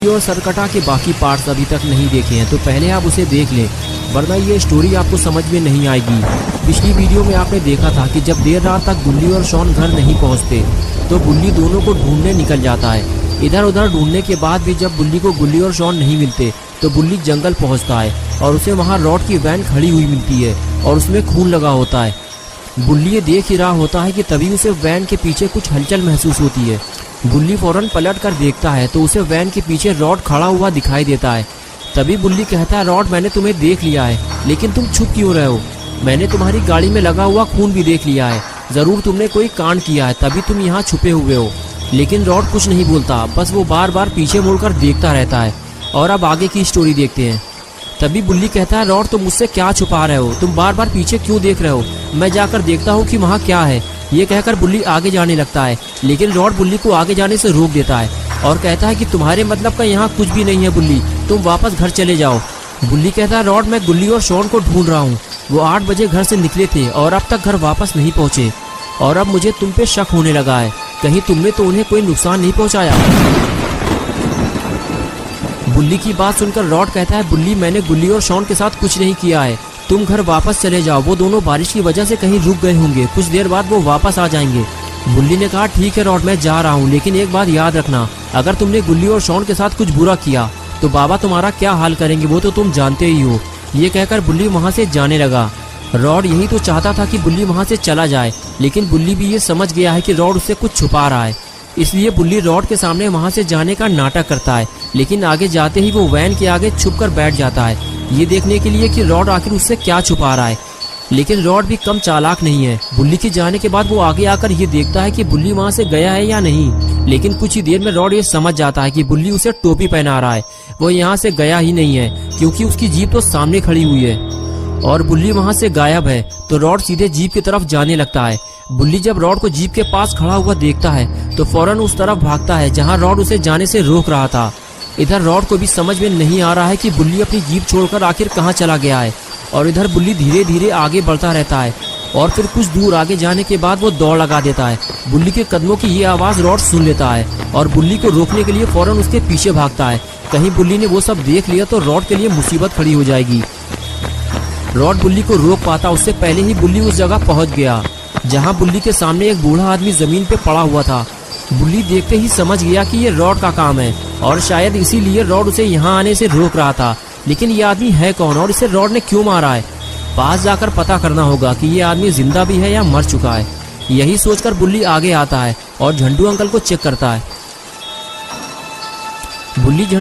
और सरकटा के बाकी पार्ट्स अभी तक नहीं देखे हैं तो पहले आप उसे देख लें, वरना ये स्टोरी आपको समझ में नहीं आएगी। पिछली वीडियो में आपने देखा था कि जब देर रात तक बुल्ली और शॉन घर नहीं पहुंचते तो बुल्ली दोनों को ढूंढने निकल जाता है। इधर उधर ढूंढने के बाद भी जब बुल्ली को गुल्ली और शॉन नहीं मिलते तो बुल्ली जंगल पहुँचता है और उसे वहाँ रॉड की वैन खड़ी हुई मिलती है और उसमें खून लगा होता है। बुल्ली ये देख ही रहा होता है कि तभी उसे वैन के पीछे कुछ हलचल महसूस होती है। बुल्ली फौरन पलट कर देखता है तो उसे वैन के पीछे रॉड खड़ा हुआ दिखाई देता है। तभी बुल्ली कहता है, रॉड मैंने तुम्हें देख लिया है, लेकिन तुम छुप क्यों रहे हो? मैंने तुम्हारी गाड़ी में लगा हुआ खून भी देख लिया है, जरूर तुमने कोई कांड किया है तभी तुम यहाँ छुपे हुए हो। लेकिन रॉड कुछ नहीं बोलता, बस वो बार बार पीछे मुड़कर देखता रहता है। और अब आगे की स्टोरी देखते हैं। तभी बुल्ली कहता है, रॉड तुम मुझसे क्या छुपा रहे हो? तुम बार बार पीछे क्यों देख रहे हो? मैं जाकर देखता हूँ कि वहाँ क्या है। ये कहकर बुल्ली आगे जाने लगता है, लेकिन रॉड बुल्ली को आगे जाने से रोक देता है और कहता है कि तुम्हारे मतलब का यहाँ कुछ भी नहीं है बुल्ली, तुम वापस घर चले जाओ। बुल्ली कहता है, रॉड मैं गुल्ली और शॉन को ढूंढ रहा हूँ, वो 8 बजे घर से निकले थे और अब तक घर वापस नहीं पहुँचे और अब मुझे तुम पे शक होने लगा है, कहीं तुमने तो उन्हें कोई नुकसान नहीं पहुँचाया। बुल्ली की बात सुनकर रॉड कहता है, बुल्ली मैंने गुल्ली और शॉन के साथ कुछ नहीं किया है, तुम घर वापस चले जाओ, वो दोनों बारिश की वजह से कहीं रुक गए होंगे, कुछ देर बाद वो वापस आ जाएंगे। बुल्ली ने कहा, ठीक है रॉड मैं जा रहा हूँ, लेकिन एक बात याद रखना, अगर तुमने गुल्ली और शॉन के साथ कुछ बुरा किया तो बाबा तुम्हारा क्या हाल करेंगे वो तो तुम जानते ही हो। ये कहकर बुल्ली वहाँ से जाने लगा। रॉड यही तो चाहता था कि बुल्ली वहाँ से चला जाए, लेकिन बुल्ली भी ये समझ गया है कि रॉड उससे कुछ छुपा रहा है, इसलिए बुल्ली रॉड के सामने वहाँ से जाने का नाटक करता है। लेकिन आगे जाते ही वो वैन के आगे छुपकर बैठ जाता है, ये देखने के लिए कि रॉड आखिर उससे क्या छुपा रहा है। लेकिन रॉड भी कम चालाक नहीं है। बुल्ली के जाने के बाद वो आगे आकर ये देखता है कि बुल्ली वहाँ से गया है या नहीं, लेकिन कुछ ही देर में रॉड ये समझ जाता है कि बुल्ली उसे टोपी पहना रहा है, वो यहाँ से गया ही नहीं है क्योंकि उसकी जीप तो सामने खड़ी हुई है और बुल्ली वहाँ से गायब है। तो रॉड सीधे जीप की तरफ जाने लगता है। बुल्ली जब रॉड को जीप के पास खड़ा हुआ देखता है तो फौरन उस तरफ भागता है जहाँ रॉड उसे जाने से रोक रहा था। इधर रॉड को भी समझ में नहीं आ रहा है कि बुल्ली अपनी जीप छोड़कर आखिर कहाँ चला गया है और इधर बुल्ली धीरे धीरे आगे बढ़ता रहता है और फिर कुछ दूर आगे जाने के बाद वो दौड़ लगा देता है। बुल्ली के कदमों की ये आवाज़ रॉड सुन लेता है और बुल्ली को रोकने के लिए फौरन उसके पीछे भागता है, कहीं बुल्ली ने वो सब देख लिया तो रॉड के लिए मुसीबत खड़ी हो जाएगी। रॉड बुल्ली को रोक पाता उससे पहले ही बुल्ली उस जगह पहुँच गया जहाँ बुल्ली के सामने एक बूढ़ा आदमी जमीन पे पड़ा हुआ था। बुल्ली देखते ही समझ गया कि ये रॉड का काम है और शायद इसीलिए रॉड उसे यहाँ आने से रोक रहा था। लेकिन ये आदमी है कौन और इसे रॉड ने क्यों मारा है? पास जाकर पता करना होगा कि ये आदमी जिंदा भी है या मर चुका है। यही सोचकर बुल्ली आगे आता है और झंडू अंकल को चेक करता है। बुल्ली